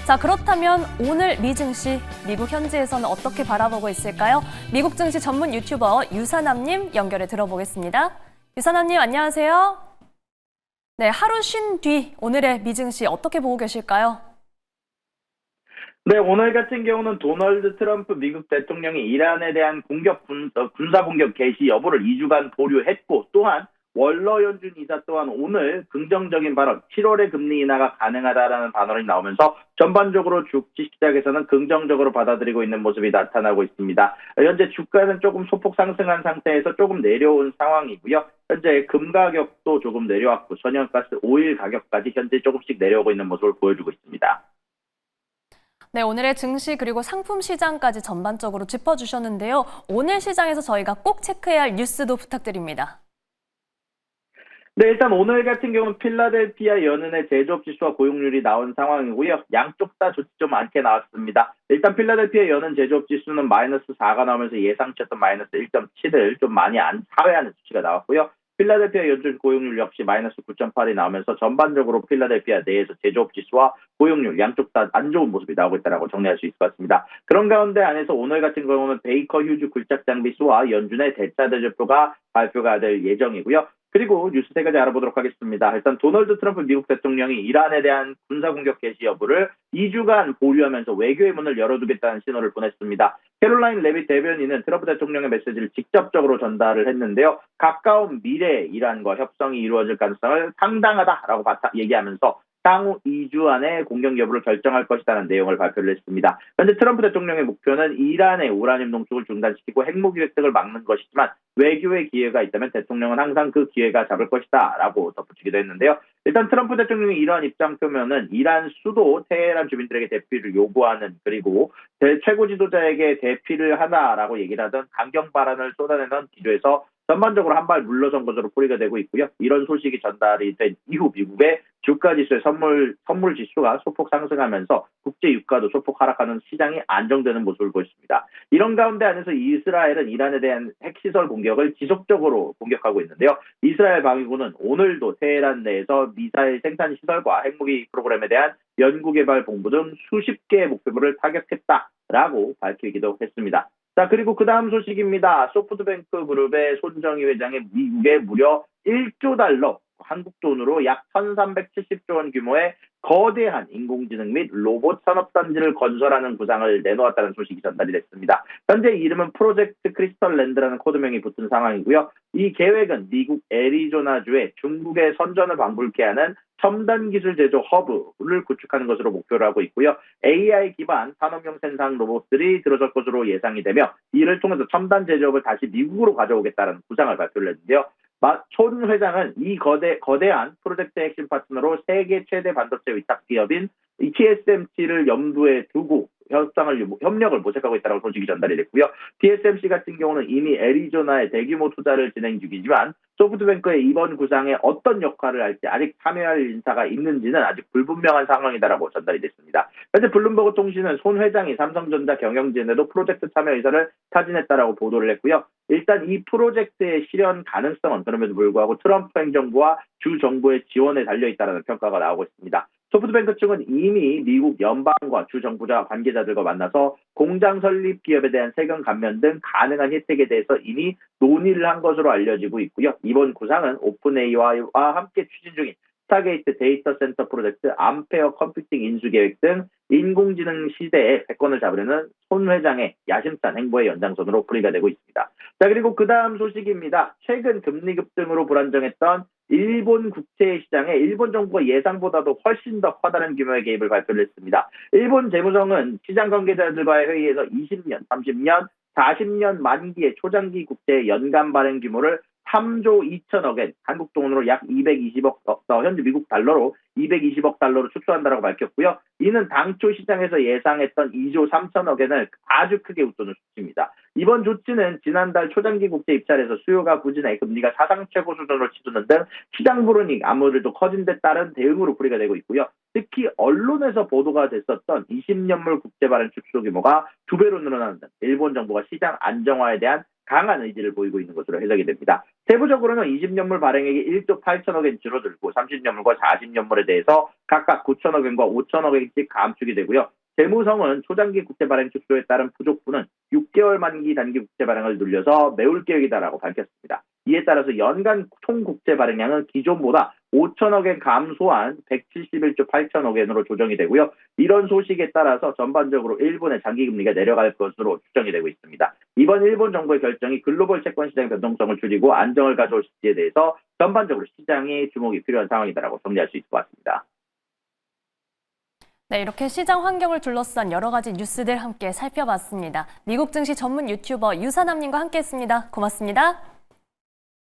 자, 그렇다면 오늘 미 증시, 미국 현지에서는 어떻게 바라보고 있을까요? 미국 증시 전문 유튜버 유사남님 연결해 들어보겠습니다. 유사남님, 안녕하세요. 네, 하루 쉰 뒤 오늘의 미 증시 어떻게 보고 계실까요? 네, 오늘 같은 경우는 도널드 트럼프 미국 대통령이 이란에 대한 군사 공격 개시 여부를 2주간 보류했고, 또한 월러 연준 이사 또한 오늘 긍정적인 발언, 7월에 금리 인하가 가능하다라는 발언이 나오면서 전반적으로 주식시장에서는 긍정적으로 받아들이고 있는 모습이 나타나고 있습니다. 현재 주가는 조금 소폭 상승한 상태에서 조금 내려온 상황이고요. 현재 금 가격도 조금 내려왔고, 천연가스 오일 가격까지 현재 조금씩 내려오고 있는 모습을 보여주고 있습니다. 네, 오늘의 증시 그리고 상품 시장까지 전반적으로 짚어주셨는데요. 오늘 시장에서 저희가 꼭 체크해야 할 뉴스도 부탁드립니다. 네, 일단 오늘 같은 경우는 필라델피아 연은의 제조업 지수와 고용률이 나온 상황이고요. 양쪽 다 좋지 좀 않게 나왔습니다. 일단 필라델피아 연은 제조업 지수는 마이너스 4가 나오면서 예상치였던 마이너스 1.7을 좀 많이 하회하는 수치가 나왔고요. 필라델피아 연준 고용률 역시 마이너스 9.8이 나오면서 전반적으로 필라델피아 내에서 제조업 지수와 고용률 양쪽 다 안 좋은 모습이 나오고 있다고 정리할 수 있을 것 같습니다. 그런 가운데 안에서 오늘 같은 경우는 베이커 휴즈 굴착 장비 수와 연준의 대차 대조표가 발표가 될 예정이고요. 그리고 뉴스 세 가지 알아보도록 하겠습니다. 일단 도널드 트럼프 미국 대통령이 이란에 대한 군사공격 개시 여부를 2주간 보류하면서 외교의 문을 열어두겠다는 신호를 보냈습니다. 캐롤라인 레빗 대변인은 트럼프 대통령의 메시지를 직접적으로 전달을 했는데요. 가까운 미래에 이란과 협상이 이루어질 가능성을 상당하다라고 얘기하면서 향후 2주 안에 공격 여부를 결정할 것이라는 내용을 발표를 했습니다. 현재 트럼프 대통령의 목표는 이란의 우라늄 농축을 중단시키고 핵무기 획득을 막는 것이지만 외교의 기회가 있다면 대통령은 항상 그 기회가 잡을 것이다 라고 덧붙이기도 했는데요. 일단 트럼프 대통령의 이러한 입장 표명은 이란 수도 테헤란 주민들에게 대피를 요구하는, 그리고 최고 지도자에게 대피를 하나라고 얘기를 하던 강경 발언을 쏟아내는 기조에서 전반적으로 한 발 물러선 것으로 풀이가 되고 있고요. 이런 소식이 전달이 된 이후 미국의 주가 지수의 선물 지수가 소폭 상승하면서 국제 유가도 소폭 하락하는 시장이 안정되는 모습을 보였습니다. 이런 가운데 안에서 이스라엘은 이란에 대한 핵시설 공격을 지속적으로 공격하고 있는데요. 이스라엘 방위군은 오늘도 테헤란 내에서 미사일 생산 시설과 핵무기 프로그램에 대한 연구개발 본부 등 수십 개의 목표물을 타격했다라고 밝히기도 했습니다. 자, 그리고 그 다음 소식입니다. 소프트뱅크 그룹의 손정희 회장이 미국에 무려 1조 달러, 한국 돈으로 약 1370조 원 규모의 거대한 인공지능 및 로봇 산업단지를 건설하는 구상을 내놓았다는 소식이 전달이 됐습니다. 현재 이름은 프로젝트 크리스털랜드라는 코드명이 붙은 상황이고요. 이 계획은 미국 애리조나주에 중국의 선전을 방불케 하는 첨단 기술 제조 허브를 구축하는 것으로 목표를 하고 있고요. AI 기반 산업용 생산 로봇들이 들어설 것으로 예상이 되며 이를 통해서 첨단 제조업을 다시 미국으로 가져오겠다는 구상을 발표를 했는데요. 손 회장은 이 거대한 프로젝트의 핵심 파트너로 세계 최대 반도체 위탁 기업인 TSMC를 염두에 두고 협력을 모색하고 있다고 소식이 전달이 됐고요. TSMC 같은 경우는 이미 애리조나에 대규모 투자를 진행 중이지만 소프트뱅크의 이번 구상에 어떤 역할을 할지 아직 참여할 인사가 있는지는 아직 불분명한 상황이다라고 전달이 됐습니다. 현재 블룸버그 통신은 손 회장이 삼성전자 경영진에도 프로젝트 참여 의사를 타진했다라고 보도를 했고요. 일단 이 프로젝트의 실현 가능성은 그럼에도 불구하고 트럼프 행정부와 주 정부의 지원에 달려있다는 평가가 나오고 있습니다. 소프트뱅크 측은 이미 미국 연방과 주 정부자 관계자들과 만나서 공장 설립 기업에 대한 세금 감면 등 가능한 혜택에 대해서 이미 논의를 한 것으로 알려지고 있고요. 이번 구상은 오픈AI와 함께 추진 중인 스타게이트 데이터 센터 프로젝트, 암페어 컴퓨팅 인수 계획 등 인공지능 시대에 패권을 잡으려는 손 회장의 야심찬 행보의 연장선으로 풀이가 되고 있습니다. 자, 그리고 그 다음 소식입니다. 최근 금리 급등으로 불안정했던 일본 국채 시장에 일본 정부가 예상보다도 훨씬 더 커다란 규모의 개입을 발표를 했습니다. 일본 재무성은 시장 관계자들과의 회의에서 20년, 30년, 40년 만기의 초장기 국채의 연간 발행 규모를 3조 2천억엔, 한국 돈으로 약 220억, 현재 미국 달러로 220억 달러로 축소한다고 밝혔고요. 이는 당초 시장에서 예상했던 2조 3천억엔을 아주 크게 웃도는 수치입니다. 이번 조치는 지난달 초장기 국채 입찰에서 수요가 부진해 금리가 사상 최고 수준으로 치솟는 등 시장 불운이 아무래도 커진 데 따른 대응으로 풀이가 되고 있고요. 특히 언론에서 보도가 됐었던 20년물 국채 발행 축소 규모가 2배로 늘어나는 등 일본 정부가 시장 안정화에 대한 강한 의지를 보이고 있는 것으로 해석이 됩니다. 세부적으로는 20년물 발행액이 1조 8천억 엔 줄어들고 30년물과 40년물에 대해서 각각 9천억 엔과 5천억 엔씩 감축이 되고요. 재무성은 초장기 국채 발행 축소에 따른 부족분은 6개월 만기 단기 국채 발행을 늘려서 메울 계획이다라고 밝혔습니다. 이에 따라서 연간 총 국채 발행량은 기존보다 5천억 엔 감소한 171조 8천억 엔으로 조정이 되고요. 이런 소식에 따라서 전반적으로 일본의 장기 금리가 내려갈 것으로 추정이 되고 있습니다. 이번 일본 정부의 결정이 글로벌 채권 시장 변동성을 줄이고 안정을 가져올지에 대해서 전반적으로 시장에 주목이 필요한 상황이다라고 정리할 수 있을 것 같습니다. 네, 이렇게 시장 환경을 둘러싼 여러 가지 뉴스들 함께 살펴봤습니다. 미국 증시 전문 유튜버 유산남님과 함께했습니다. 고맙습니다.